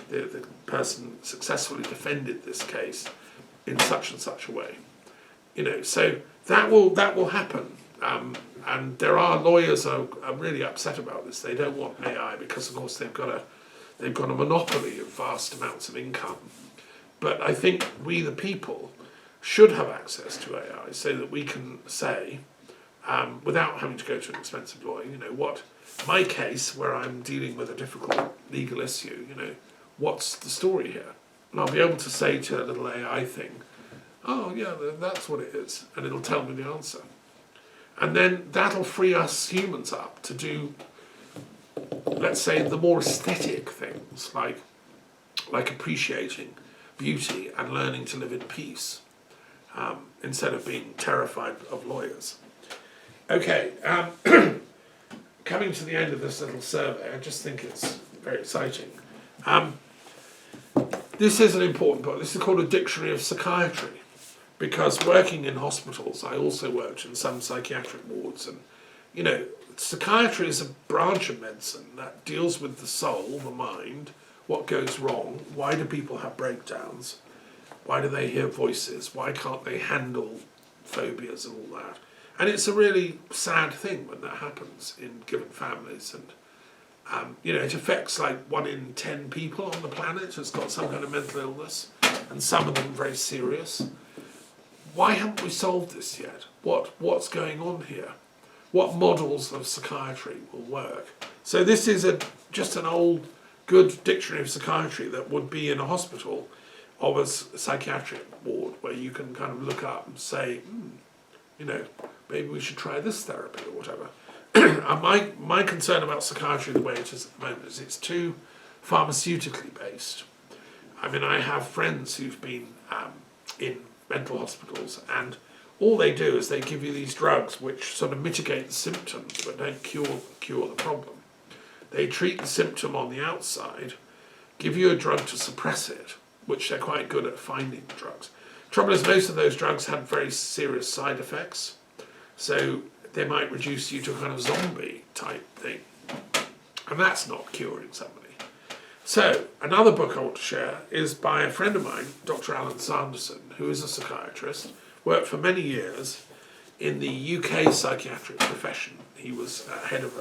the person successfully defended this case in such and such a way. You know, so that will happen. And there are lawyers who are really upset about this. They don't want AI because, of course, they've got a monopoly of vast amounts of income. But I think we, the people, should have access to AI so that we can say, without having to go to an expensive lawyer, you know, what my case where I'm dealing with a difficult legal issue, you know, what's the story here? And I'll be able to say to a little AI thing, oh yeah, that's what it is, and it'll tell me the answer. And then that'll free us humans up to do, let's say, the more aesthetic things, like appreciating beauty and learning to live in peace, instead of being terrified of lawyers. Okay, coming to the end of this little survey, I just think it's very exciting. This is an important book. This is called a Dictionary of Psychiatry, because working in hospitals, I also worked in some psychiatric wards, and you know, psychiatry is a branch of medicine that deals with the soul, the mind, what goes wrong, why do people have breakdowns, why do they hear voices, why can't they handle phobias and all that. And it's a really sad thing when that happens in given families, and you know, it affects like 1 in 10 people on the planet has got some kind of mental illness, and some of them very serious. Why haven't we solved this yet? What's going on here? What models of psychiatry will work? So this is just an old, good dictionary of psychiatry that would be in a hospital of a psychiatric ward, where you can kind of look up and say, you know, maybe we should try this therapy or whatever. My concern about psychiatry the way it is at the moment is it's too pharmaceutically based. I mean, I have friends who've been in mental hospitals, and all they do is they give you these drugs which sort of mitigate the symptoms but don't cure the problem. They treat the symptom on the outside, give you a drug to suppress it, which they're quite good at finding the drugs. Trouble is, most of those drugs have very serious side effects, so they might reduce you to a kind of zombie type thing, and that's not curing somebody. So, another book I want to share is by a friend of mine, Dr. Alan Sanderson, who is a psychiatrist, worked for many years in the UK psychiatric profession. He was head of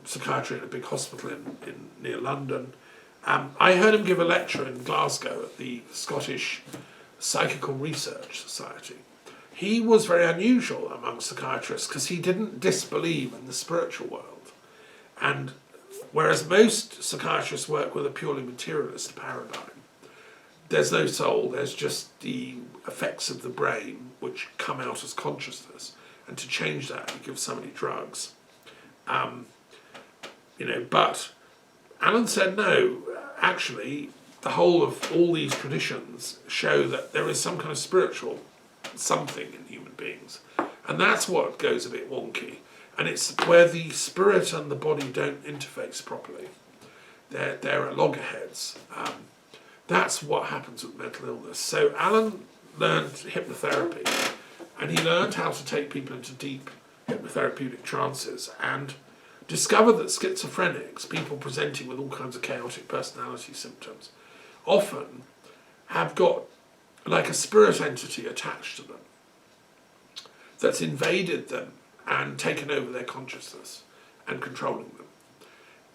psychiatry in a big hospital near London. I heard him give a lecture in Glasgow at the Scottish Psychical Research Society. He was very unusual among psychiatrists because he didn't disbelieve in the spiritual world. And whereas most psychiatrists work with a purely materialist paradigm, there's no soul, there's just the effects of the brain which come out as consciousness. And to change that, you give somebody drugs. But Alan said no, actually, the whole of all these traditions show that there is some kind of spiritual something in human beings. And that's what goes a bit wonky. And it's where the spirit and the body don't interface properly. They're at loggerheads. That's what happens with mental illness. So Alan learned hypnotherapy, and he learned how to take people into deep hypnotherapeutic trances, and discovered that schizophrenics, people presenting with all kinds of chaotic personality symptoms, often have got like a spirit entity attached to them that's invaded them and taken over their consciousness and controlling them.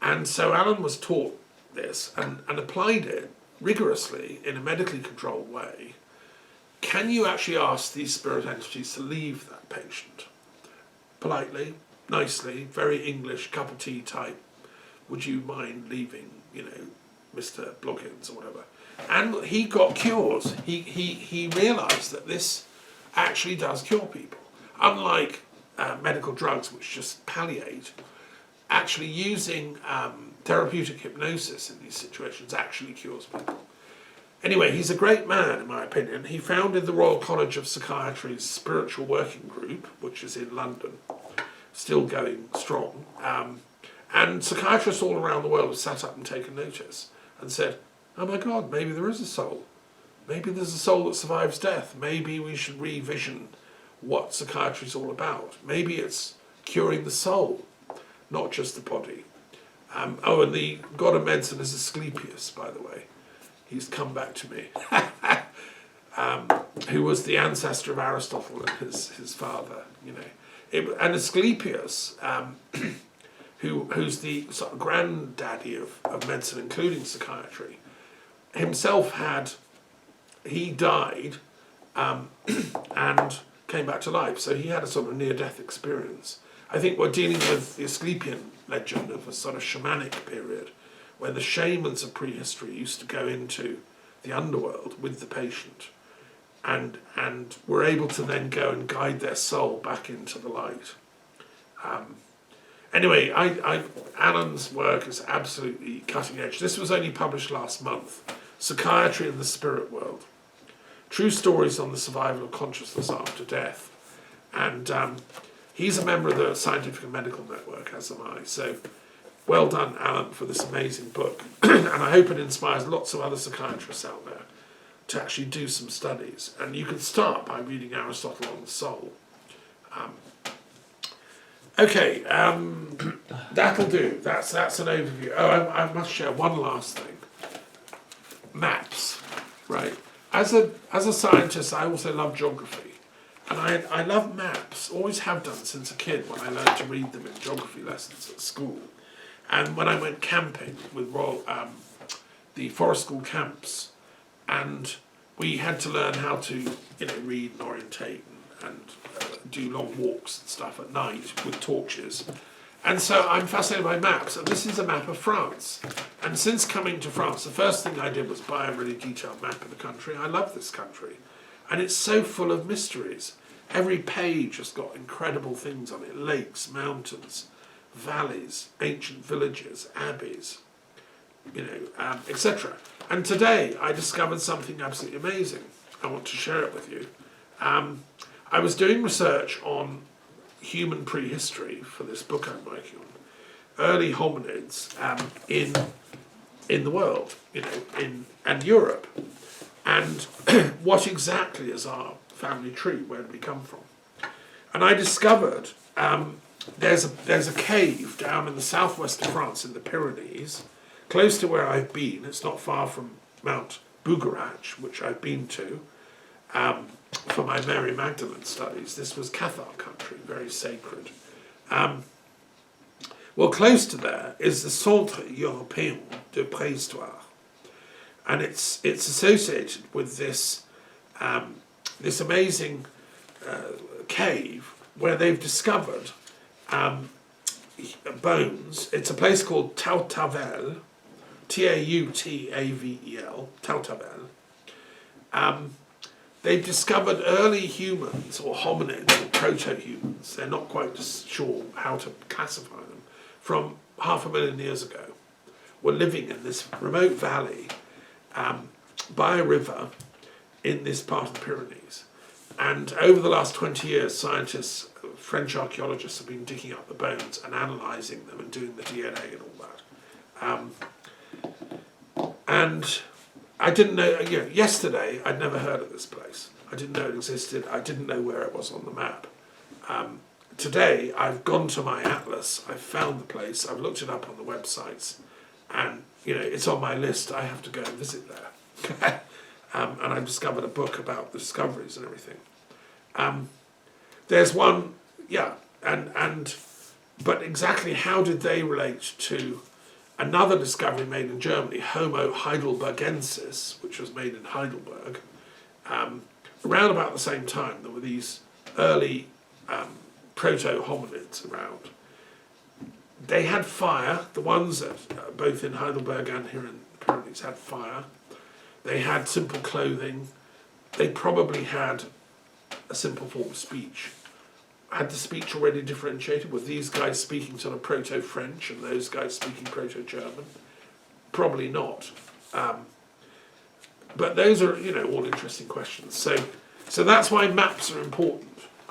And so Alan was taught this and applied it rigorously in a medically controlled way. Can you actually ask these spirit entities to leave that patient? Politely, nicely, very English, cup of tea type. Would you mind leaving, Mr. Bloggins or whatever? And he got cures. He realised that this actually does cure people. Unlike medical drugs which just palliate, actually using therapeutic hypnosis in these situations actually cures people. Anyway, he's a great man, in my opinion. He founded the Royal College of Psychiatry's Spiritual Working Group, which is in London, still going strong. And psychiatrists all around the world have sat up and taken notice and said, oh my God, maybe there is a soul. Maybe there's a soul that survives death. Maybe we should revision what psychiatry is all about. Maybe it's curing the soul, not just the body. Oh, and the god of medicine is Asclepius, by the way. He's come back to me. Who was the ancestor of Aristotle and his father, you know. And Asclepius, who's the sort of granddaddy of medicine, including psychiatry, himself he died and came back to life. So he had a sort of near-death experience. I think we're dealing with the Asclepian legend of a sort of shamanic period where the shamans of prehistory used to go into the underworld with the patient and were able to then go and guide their soul back into the light. Anyway, Alan's work is absolutely cutting edge. This was only published last month. Psychiatry in the Spirit World. True Stories on the Survival of Consciousness After Death. And he's a member of the Scientific and Medical Network, as am I. So well done, Alan, for this amazing book. And I hope it inspires lots of other psychiatrists out there to actually do some studies. And you can start by reading Aristotle on the Soul. Okay, that'll do. That's an overview. Oh, I must share one last thing. Maps, right? As a scientist, I also love geography. And I love maps, always have done since a kid when I learned to read them in geography lessons at school. And when I went camping with the forest school camps, and we had to learn how to, read and orientate and do long walks and stuff at night with torches. And so I'm fascinated by maps, and this is a map of France. And since coming to France, the first thing I did was buy a really detailed map of the country. I love this country. And it's so full of mysteries. Every page has got incredible things on it. Lakes, mountains, valleys, ancient villages, abbeys, etc. And today I discovered something absolutely amazing. I want to share it with you. I was doing research on human prehistory for this book I'm working on. Early hominids in the world, and Europe. And what exactly is our family tree? Where did we come from? And I discovered there's a cave down in the southwest of France in the Pyrenees, close to where I've been. It's not far from Mount Bougarac, which I've been to for my Mary Magdalene studies. This was Cathar country, very sacred. Well, close to there is the Centre Européen de Préhistoire. And it's associated with this this amazing cave where they've discovered bones. It's a place called Tautavel, Tautavel, Tautavel. They've discovered early humans or hominids or proto-humans. They're not quite sure how to classify them. From 500,000 years ago, were living in this remote valley by a river in this part of the Pyrenees. And over the last 20 years, scientists, French archaeologists, have been digging up the bones and analysing them and doing the DNA and all that. And I didn't know, yesterday I'd never heard of this place. I didn't know it existed. I didn't know where it was on the map. Today I've gone to my atlas, I've found the place, I've looked it up on the websites, and it's on my list. I have to go and visit there. And I've discovered a book about the discoveries and everything. There's one, but exactly how did they relate to another discovery made in Germany, Homo heidelbergensis, which was made in Heidelberg. Around about the same time, there were these early proto-hominids around. They had fire. The ones that both in Heidelberg and here in the Pyrenees had fire. They had simple clothing. They probably had a simple form of speech. Had the speech already differentiated? Were these guys speaking sort of proto-French and those guys speaking proto-German? Probably not. But those are, all interesting questions. So that's why maps are important.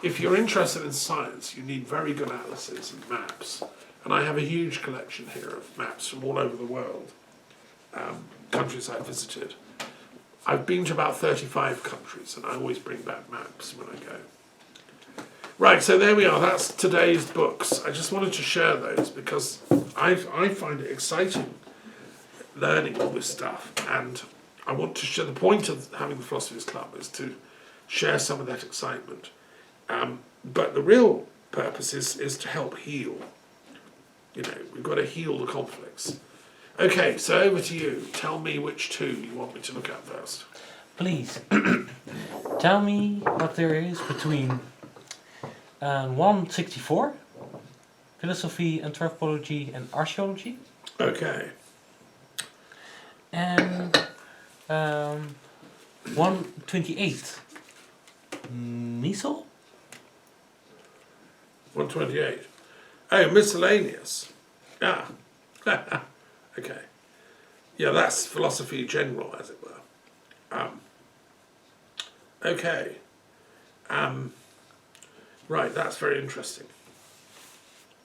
If you're interested in science, you need very good atlases and maps. And I have a huge collection here of maps from all over the world, countries I've visited. I've been to about 35 countries, and I always bring back maps when I go. Right, so there we are. That's today's books. I just wanted to share those because I find it exciting learning all this stuff, and I want to share. The point of having the Philosophers Club is to share some of that excitement. But the real purpose is to help heal. You know, we've got to heal the conflicts. Okay, so over to you. Tell me which two you want me to look at first. Please, tell me what there is between 164, Philosophy, Anthropology and Archaeology. Okay. And 128, Misel? 128. Oh, Miscellaneous. Ah. Okay. Yeah, that's philosophy general, as it were. Okay. Right, that's very interesting.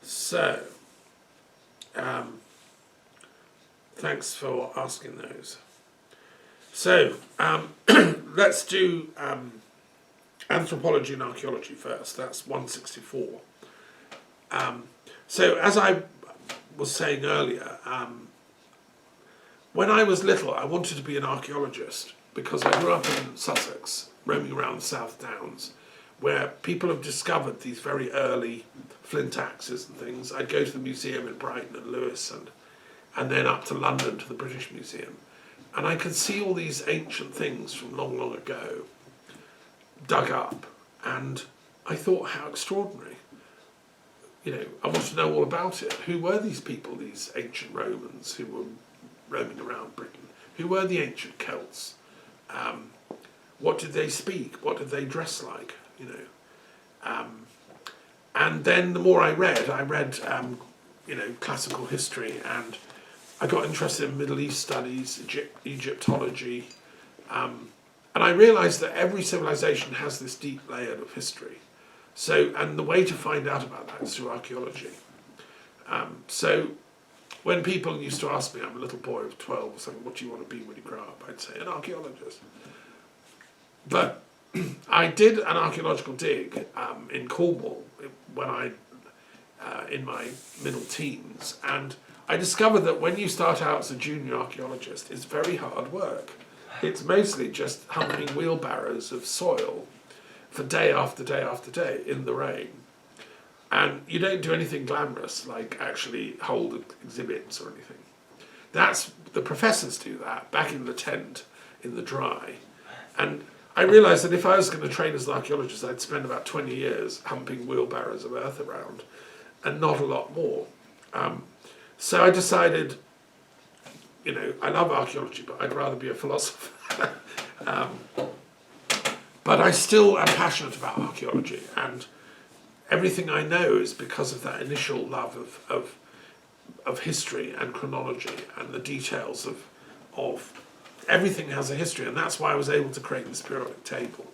So, thanks for asking those. So, let's do Anthropology and Archaeology first. That's 164. So, as I was saying earlier, when I was little, I wanted to be an archaeologist because I grew up in Sussex, roaming around the South Downs, where people have discovered these very early flint axes and things. I'd go to the museum in Brighton and Lewes and then up to London to the British Museum. And I could see all these ancient things from long, long ago dug up. And I thought, how extraordinary. You know, I wanted to know all about it. Who were these people, these ancient Romans who were roaming around Britain? Who were the ancient Celts? What did they speak? What did they dress like? You know, and then the more I read, you know, classical history, and I got interested in Middle East studies, Egyptology, and I realised that every civilization has this deep layer of history. So, and the way to find out about that is through archaeology. So, when people used to ask me, I'm a little boy of 12, saying, "What do you want to be when you grow up?" I'd say, "An archaeologist." But I did an archaeological dig in Cornwall when in my middle teens, and I discovered that when you start out as a junior archaeologist, it's very hard work. It's mostly just humping wheelbarrows of soil for day after day after day in the rain. And you don't do anything glamorous, like actually hold exhibits or anything. The professors do that, back in the tent, in the dry. And I realised that if I was going to train as an archaeologist, I'd spend about 20 years humping wheelbarrows of earth around, and not a lot more. So I decided, you know, I love archaeology, but I'd rather be a philosopher. But I still am passionate about archaeology, and everything I know is because of that initial love of history and chronology and the details of everything has a history, and that's why I was able to create this periodic table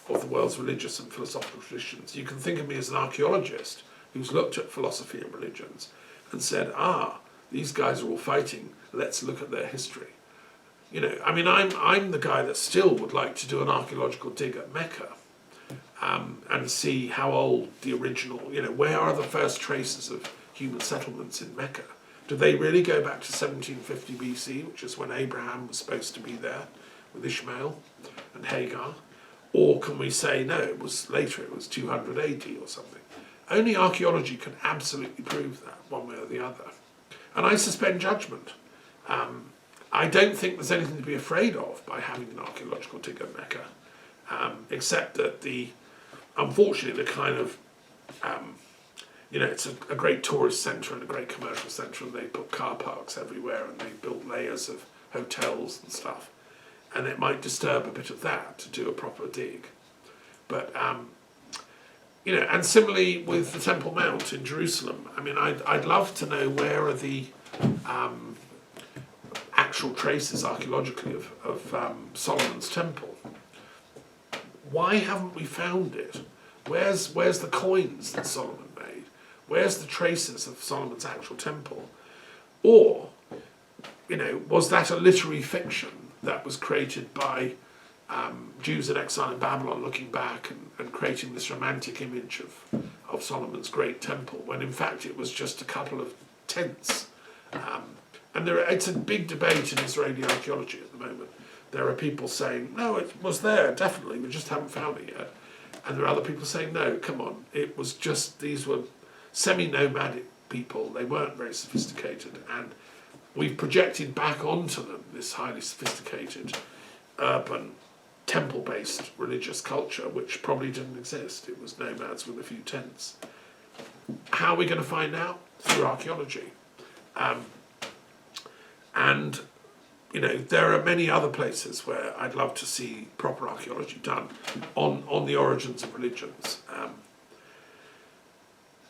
of the world's religious and philosophical traditions. You can think of me as an archaeologist who's looked at philosophy and religions and said, these guys are all fighting, let's look at their history. You know, I mean, I'm the guy that still would like to do an archaeological dig at Mecca and see how old the original, you know, where are the first traces of human settlements in Mecca? Do they really go back to 1750 BC, which is when Abraham was supposed to be there with Ishmael and Hagar? Or can we say, no, it was later, it was 200 AD or something? Only archaeology can absolutely prove that, one way or the other. And I suspend judgment. I don't think there's anything to be afraid of by having an archaeological dig at Mecca, except that unfortunately, the kind of, you know, it's a great tourist centre and a great commercial centre, and they put car parks everywhere, and they built layers of hotels and stuff, and it might disturb a bit of that to do a proper dig. But, you know, and similarly with the Temple Mount in Jerusalem, I mean, I'd love to know where are the actual traces archaeologically of Solomon's temple. Why haven't we found it? Where's the coins that Solomon made? Where's the traces of Solomon's actual temple? Or, you know, was that a literary fiction that was created by Jews in exile in Babylon looking back and creating this romantic image of Solomon's great temple, when in fact it was just a couple of tents. And it's a big debate in Israeli archaeology at the moment. There are people saying, no, it was there, definitely, we just haven't found it yet. And there are other people saying, no, come on, it was just, these were semi-nomadic people, they weren't very sophisticated, and we've projected back onto them this highly sophisticated, urban, temple-based religious culture, which probably didn't exist. It was nomads with a few tents. How are we going to find out? Through archaeology. And, you know, there are many other places where I'd love to see proper archaeology done on the origins of religions.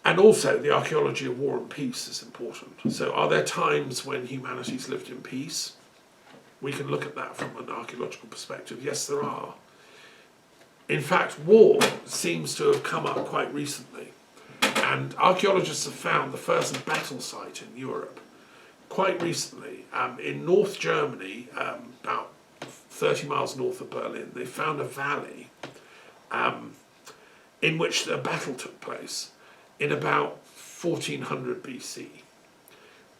And also the archaeology of war and peace is important. So are there times when humanity's lived in peace? We can look at that from an archaeological perspective. Yes, there are. In fact, war seems to have come up quite recently. And archaeologists have found the first battle site in Europe quite recently. In North Germany, about 30 miles north of Berlin, they found a valley in which a battle took place in about 1400 BC.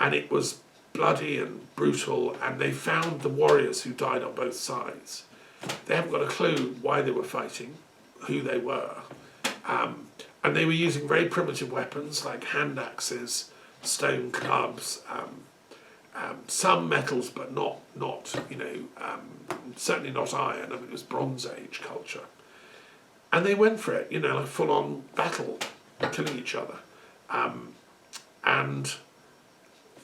And it was bloody and brutal, and they found the warriors who died on both sides. They haven't got a clue why they were fighting, who they were. And they were using very primitive weapons like hand axes, stone clubs, some metals, but not certainly not iron. I mean, it was Bronze Age culture. And they went for it, like full-on battle, killing each other. And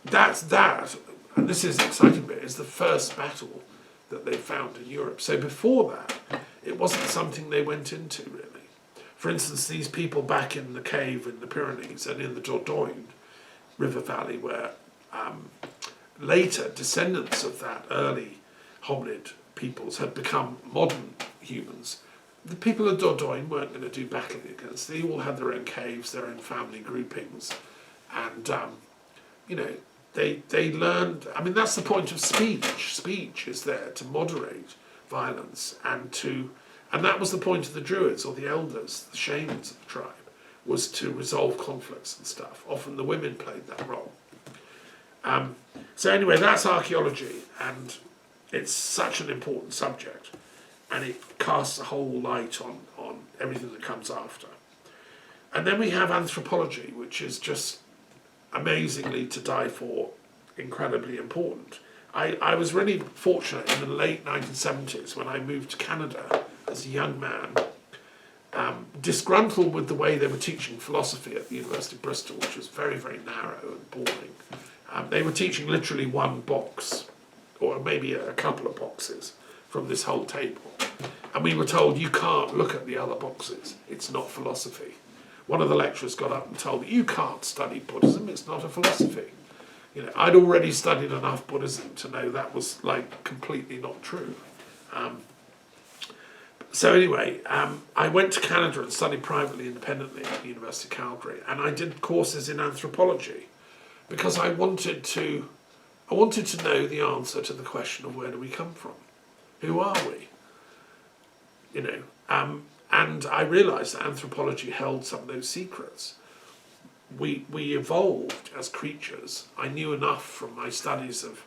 that's that, and this is the exciting bit, is the first battle that they found in Europe. So before that, it wasn't something they went into, really. For instance, these people back in the cave in the Pyrenees and in the Dordogne River Valley, where later descendants of that early hominid peoples had become modern humans. The people of Dordogne weren't going to do battling against. They all had their own caves, their own family groupings, and they learned. I mean, that's the point of speech. Speech is there to moderate violence and that was the point of the Druids or the elders, the shamans of the tribe, was to resolve conflicts and stuff. Often the women played that role. So anyway, that's archaeology, and it's such an important subject, and it casts a whole light on everything that comes after. And then we have anthropology, which is just amazingly to die for, incredibly important. I was really fortunate in the late 1970s when I moved to Canada as a young man, disgruntled with the way they were teaching philosophy at the University of Bristol, which was very, very narrow and boring. They were teaching literally one box, or maybe a couple of boxes from this whole table. And we were told, you can't look at the other boxes, it's not philosophy. One of the lecturers got up and told me, you can't study Buddhism, it's not a philosophy. I'd already studied enough Buddhism to know that was completely not true. So anyway, I went to Canada and studied privately, independently at the University of Calgary, and I did courses in anthropology because I wanted to know the answer to the question of where do we come from? Who are we? And I realised that anthropology held some of those secrets. We evolved as creatures. I knew enough from my studies of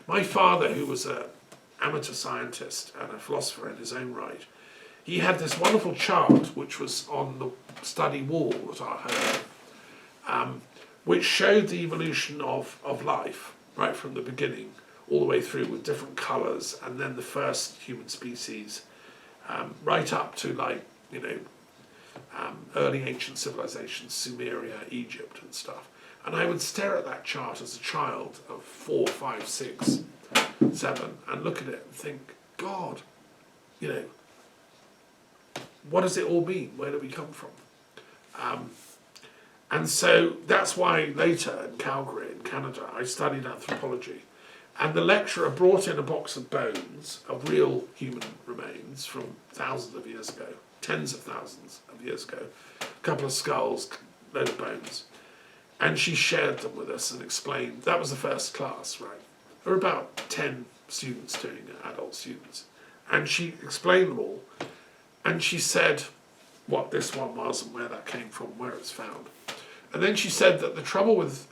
my father, who was an amateur scientist and a philosopher in his own right. He had this wonderful chart, which was on the study wall at our home, which showed the evolution of life, right from the beginning, all the way through with different colours, and then the first human species, right up to early ancient civilizations, Sumeria, Egypt and stuff. And I would stare at that chart as a child of 4, 5, 6, 7, and look at it and think, God, what does it all mean? Where do we come from? And so that's why later in Calgary, in Canada, I studied anthropology. And the lecturer brought in a box of bones, of real human remains from thousands of years ago, tens of thousands of years ago, a couple of skulls, load of bones. And she shared them with us and explained. That was the first class, right? There were about 10 students doing it, adult students. And she explained them all. And she said what this one was and where that came from, where it's found. And then she said that the trouble with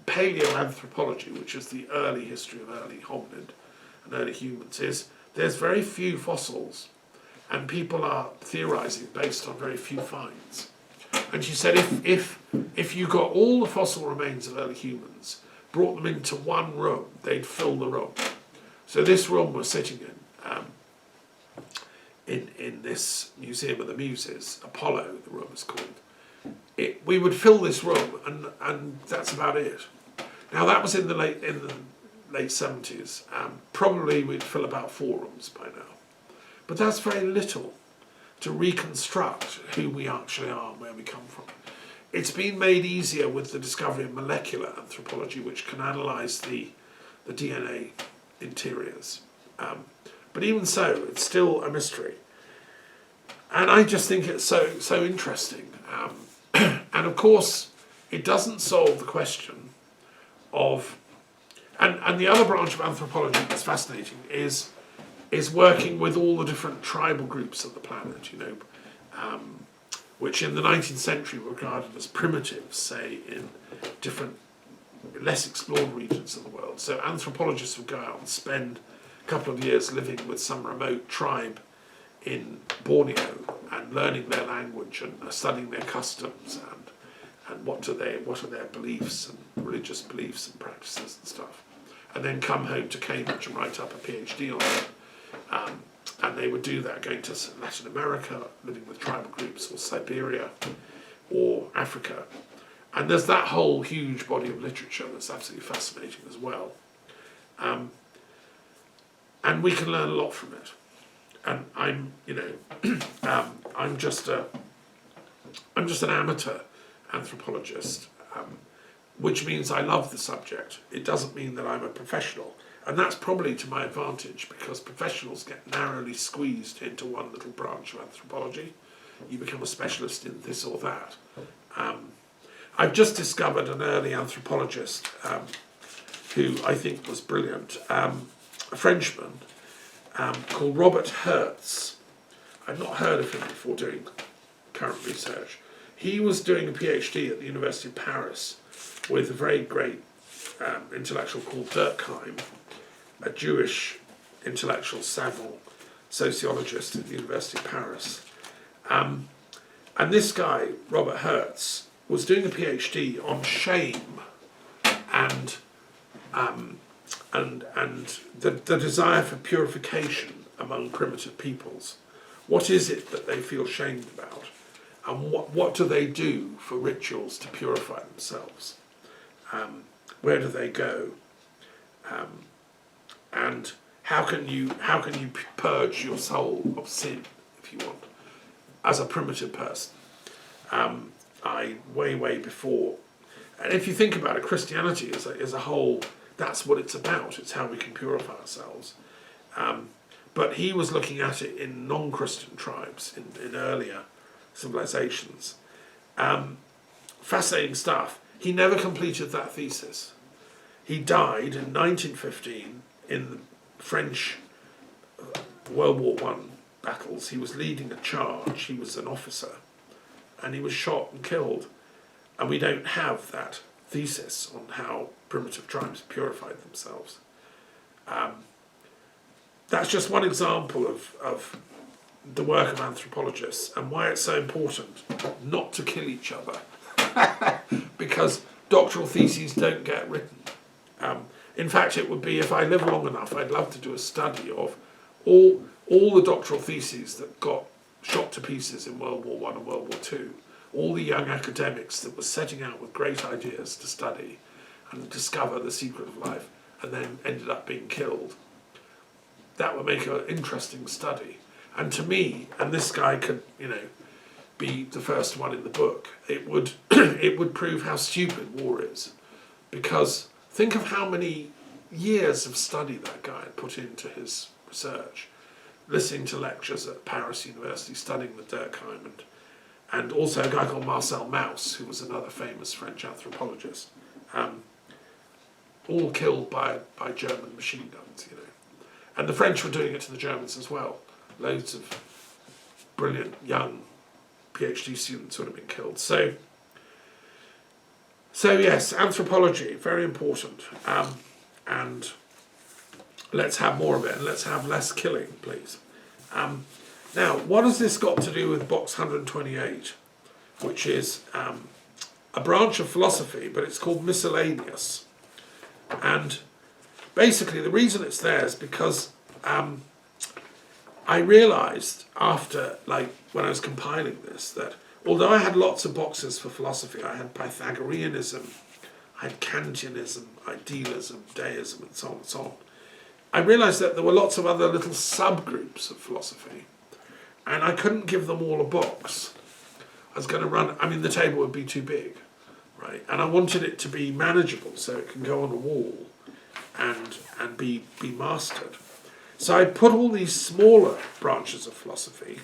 paleoanthropology, which is the early history of early hominid and early humans, is there's very few fossils, and people are theorizing based on very few finds. And she said if you got all the fossil remains of early humans, brought them into one room, they'd fill the room. So this room we're sitting in this Museum of the Muses, Apollo, the room is called. We would fill this room, and that's about it. Now that was in the late 70s. Probably we'd fill about 4 rooms by now. But that's very little to reconstruct who we actually are and where we come from. It's been made easier with the discovery of molecular anthropology, which can analyse the DNA interiors. But even so, it's still a mystery. And I just think it's so interesting. And of course, it doesn't solve the question of... And the other branch of anthropology that's fascinating is working with all the different tribal groups of the planet, which in the 19th century were regarded as primitives, say, in different less explored regions of the world. So anthropologists would go out and spend a couple of years living with some remote tribe in Borneo and learning their language and studying their customs and what are their beliefs and religious beliefs and practices and stuff, and then come home to Cambridge and write up a PhD on it. And they would do that going to Latin America, living with tribal groups, or Siberia, or Africa. And there's that whole huge body of literature that's absolutely fascinating as well. And we can learn a lot from it. And I'm just an amateur anthropologist, which means I love the subject. It doesn't mean that I'm a professional. And that's probably to my advantage, because professionals get narrowly squeezed into one little branch of anthropology. You become a specialist in this or that. I've just discovered an early anthropologist who I think was brilliant, a Frenchman called Robert Hertz. I've not heard of him before doing current research. He was doing a PhD at the University of Paris with a very great intellectual called Durkheim, a Jewish intellectual savant sociologist at the University of Paris. And this guy, Robert Hertz, was doing a PhD on shame and the desire for purification among primitive peoples. What is it that they feel shamed about? And what do they do for rituals to purify themselves? Where do they go? And how can you purge your soul of sin, if you want, as a primitive person? Way before, and if you think about it, Christianity as a whole, that's what it's about. It's how we can purify ourselves. But he was looking at it in non-Christian tribes, in earlier civilizations. Fascinating stuff. He never completed that thesis. He died in 1915 in the French World War I battles. He was leading a charge. He was an officer, and he was shot and killed. And we don't have that thesis on how primitive tribes purified themselves. That's just one example of the work of anthropologists and why it's so important not to kill each other. Because doctoral theses don't get written. In fact, it would be, if I live long enough, I'd love to do a study of all the doctoral theses that got shot to pieces in World War I and World War II. All the young academics that were setting out with great ideas to study and discover the secret of life, and then ended up being killed. That would make an interesting study. And to me, and this guy could, be the first one in the book, it would it would prove how stupid war is. Because think of how many years of study that guy had put into his research, listening to lectures at Paris University, studying with Durkheim, and also a guy called Marcel Mauss, who was another famous French anthropologist, all killed by German machine guns, And the French were doing it to the Germans as well. Loads of brilliant young PhD students would have been killed. So yes, anthropology, very important. And let's have more of it, and let's have less killing, please. Now, what has this got to do with box 128, which is a branch of philosophy, but it's called Miscellaneous. And basically the reason it's there is because I realised after, like, when I was compiling this, that although I had lots of boxes for philosophy, I had Pythagoreanism, I had Kantianism, idealism, deism, and so on and so on. I realised that there were lots of other little subgroups of philosophy, and I couldn't give them all a box. I was going to run, I mean, the table would be too big, right? And I wanted it to be manageable so it can go on a wall and be mastered. So I put all these smaller branches of philosophy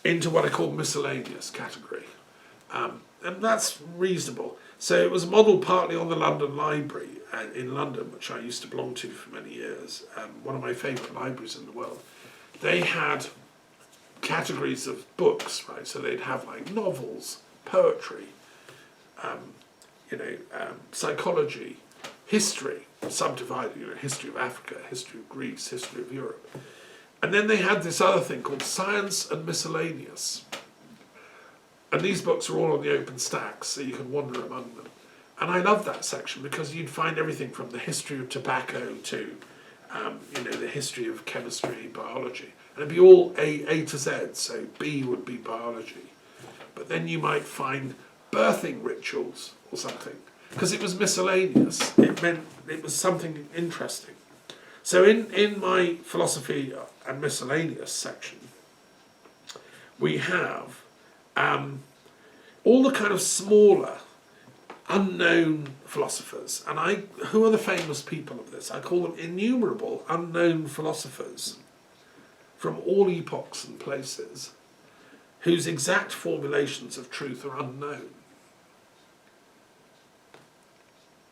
into what I call miscellaneous category. And that's reasonable. So it was modelled partly on the London Library in London, which I used to belong to for many years, one of my favourite libraries in the world. They had categories of books, right? So they'd have like novels, poetry, psychology, history, subdivided, history of Africa, history of Greece, history of Europe. And then they had this other thing called Science and Miscellaneous. And these books are all on the open stacks, so you can wander among them. And I love that section because you'd find everything from the history of tobacco to, the history of chemistry, biology. And it'd be all A to Z, so B would be biology. But then you might find birthing rituals or something. Because it was miscellaneous, it meant it was something interesting. So in my philosophy and miscellaneous section, we have all the kind of smaller, unknown philosophers. And who are the famous people of this? I call them innumerable unknown philosophers from all epochs and places whose exact formulations of truth are unknown.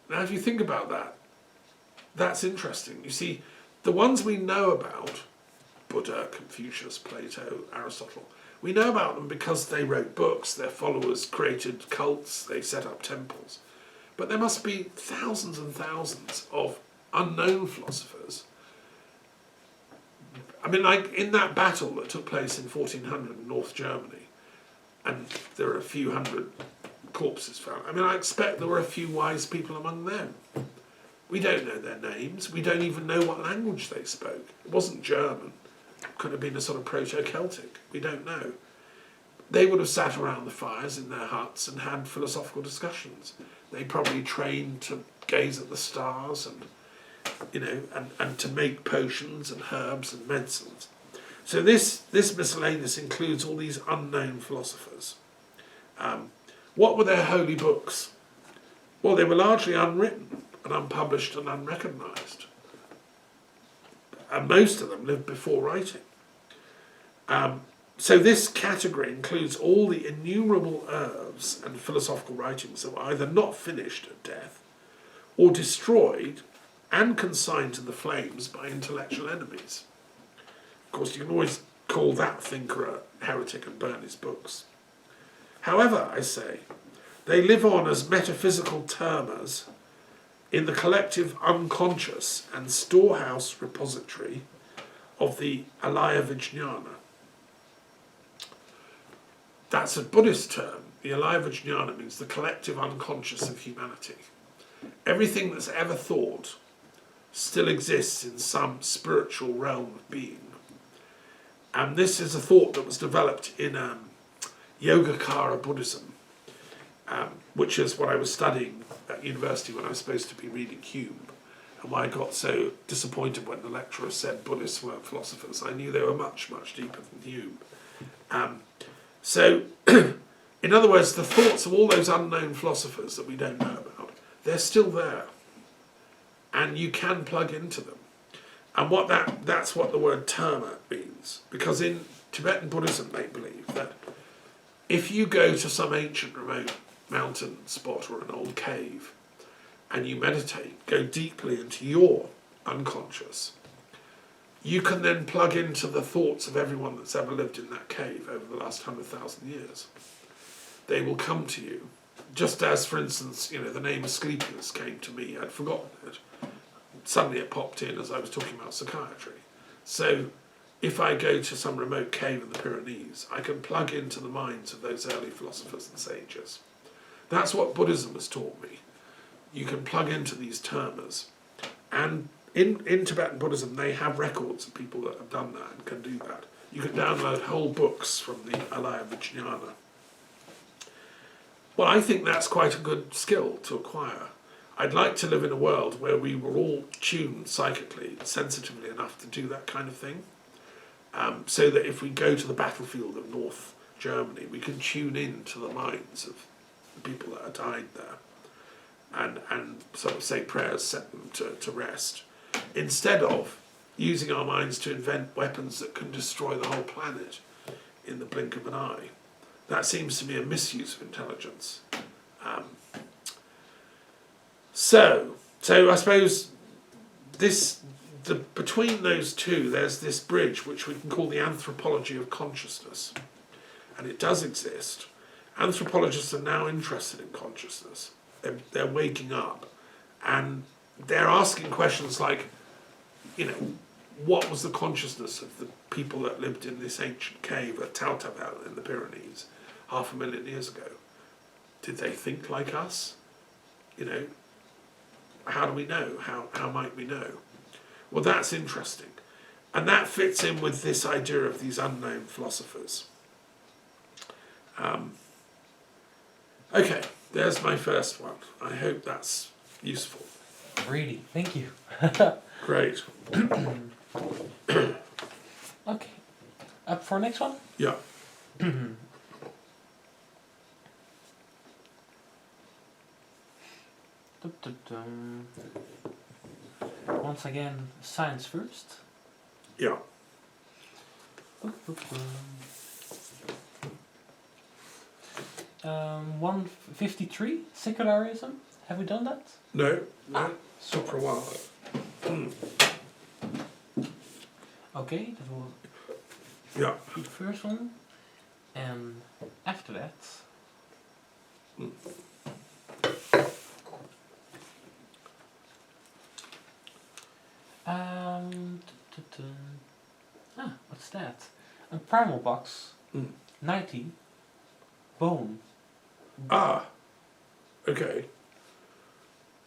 Now, if you think about that, that's interesting. You see, the ones we know about, Buddha, Confucius, Plato, Aristotle, we know about them because they wrote books, their followers created cults, they set up temples. But there must be thousands and thousands of unknown philosophers. I mean, like in that battle that took place in 1400 in North Germany, and there are a few hundred corpses found. I mean, I expect there were a few wise people among them. We don't know their names. We don't even know what language they spoke. It wasn't German. It could have been a sort of Proto-Celtic. We don't know. They would have sat around the fires in their huts and had philosophical discussions. They probably trained to gaze at the stars and to make potions and herbs and medicines. So this miscellaneous includes all these unknown philosophers. What were their holy books? Well, they were largely unwritten and unpublished and unrecognised. And most of them lived before writing. So this category includes all the innumerable herbs and philosophical writings that were either not finished at death or destroyed and consigned to the flames by intellectual enemies. Of course, you can always call that thinker a heretic and burn his books. However, I say, they live on as metaphysical termers in the collective unconscious and storehouse repository of the alaya vijnana. That's a Buddhist term. The alaya vijnana means the collective unconscious of humanity. Everything that's ever thought still exists in some spiritual realm of being. And this is a thought that was developed in Yogacara Buddhism, which is what I was studying at university when I was supposed to be reading Hume, and why I got so disappointed when the lecturer said Buddhists weren't philosophers. I knew they were much, much deeper than Hume. So, in other words, the thoughts of all those unknown philosophers that we don't know about, they're still there, and you can plug into them. And that's what the word terma means, because in Tibetan Buddhism they believe that if you go to some ancient remote mountain spot or an old cave and you meditate, go deeply into your unconscious, you can then plug into the thoughts of everyone that's ever lived in that cave over the last 100,000 years. They will come to you. Just as, for instance, the name Asclepius came to me, I'd forgotten it. Suddenly it popped in as I was talking about psychiatry. So if I go to some remote cave in the Pyrenees, I can plug into the minds of those early philosophers and sages. That's what Buddhism has taught me. You can plug into these termers. And in Tibetan Buddhism, they have records of people that have done that and can do that. You can download whole books from the Alaya Vijnana. Well, I think that's quite a good skill to acquire. I'd like to live in a world where we were all tuned psychically, sensitively enough to do that kind of thing. So that if we go to the battlefield of North Germany, we can tune in to the minds of the people that have died there and sort of say prayers, set them to rest, instead of using our minds to invent weapons that can destroy the whole planet in the blink of an eye. That seems to be a misuse of intelligence. So I suppose between those two, there's this bridge which we can call the anthropology of consciousness. And it does exist. Anthropologists are now interested in consciousness. They're waking up. And they're asking questions like, what was the consciousness of the people that lived in this ancient cave at Tautavel in the Pyrenees 500,000 years ago? Did they think like us? How do we know? How might we know? Well, that's interesting. And that fits in with this idea of these unknown philosophers. Okay, there's my first one. I hope that's useful. Really, thank you. Great. Okay, up for next one? Yeah. Once again, science first. Yeah. 153, secularism. Have we done that? No. Stop for a while. Okay, that will be the first one. And after that... what's that? A primal box. 90. Bone. Okay.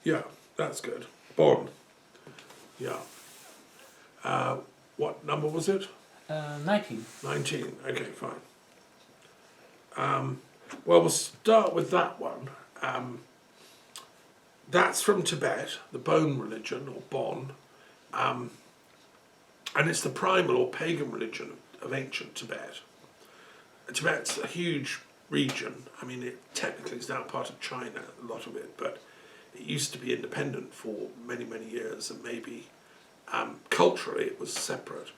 Yeah, that's good. Bond. Yeah. What number was it? 19. 19. Okay, fine. Well, we'll start with that one. That's from Tibet, the Bone religion, or Bon. And it's the primal or pagan religion of ancient Tibet. Tibet's a huge region. I mean, it technically is now part of China, a lot of it, but it used to be independent for many, many years, and maybe culturally it was separate.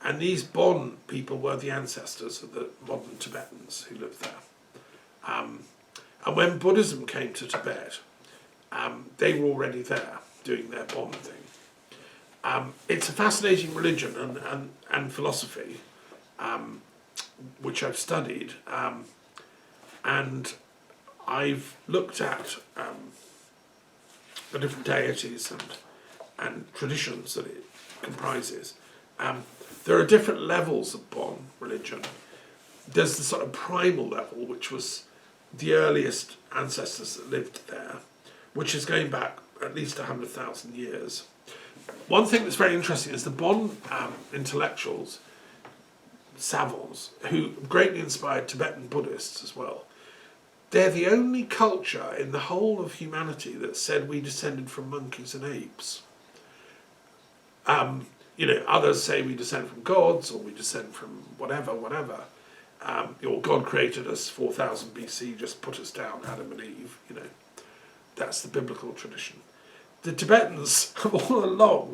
And these Bon people were the ancestors of the modern Tibetans who lived there. And when Buddhism came to Tibet, they were already there doing their Bon thing. It's a fascinating religion and philosophy, which I've studied, and I've looked at the different deities and traditions that it comprises. There are different levels of Bon religion. There's the sort of primal level, which was the earliest ancestors that lived there, which is going back at least 100,000 years. One thing that's very interesting is the Bon intellectuals, savants, who greatly inspired Tibetan Buddhists as well. They're the only culture in the whole of humanity that said we descended from monkeys and apes. Others say we descend from gods, or we descend from whatever. Or God created us 4,000 BC, just put us down, Adam and Eve. That's the biblical tradition. The Tibetans have all along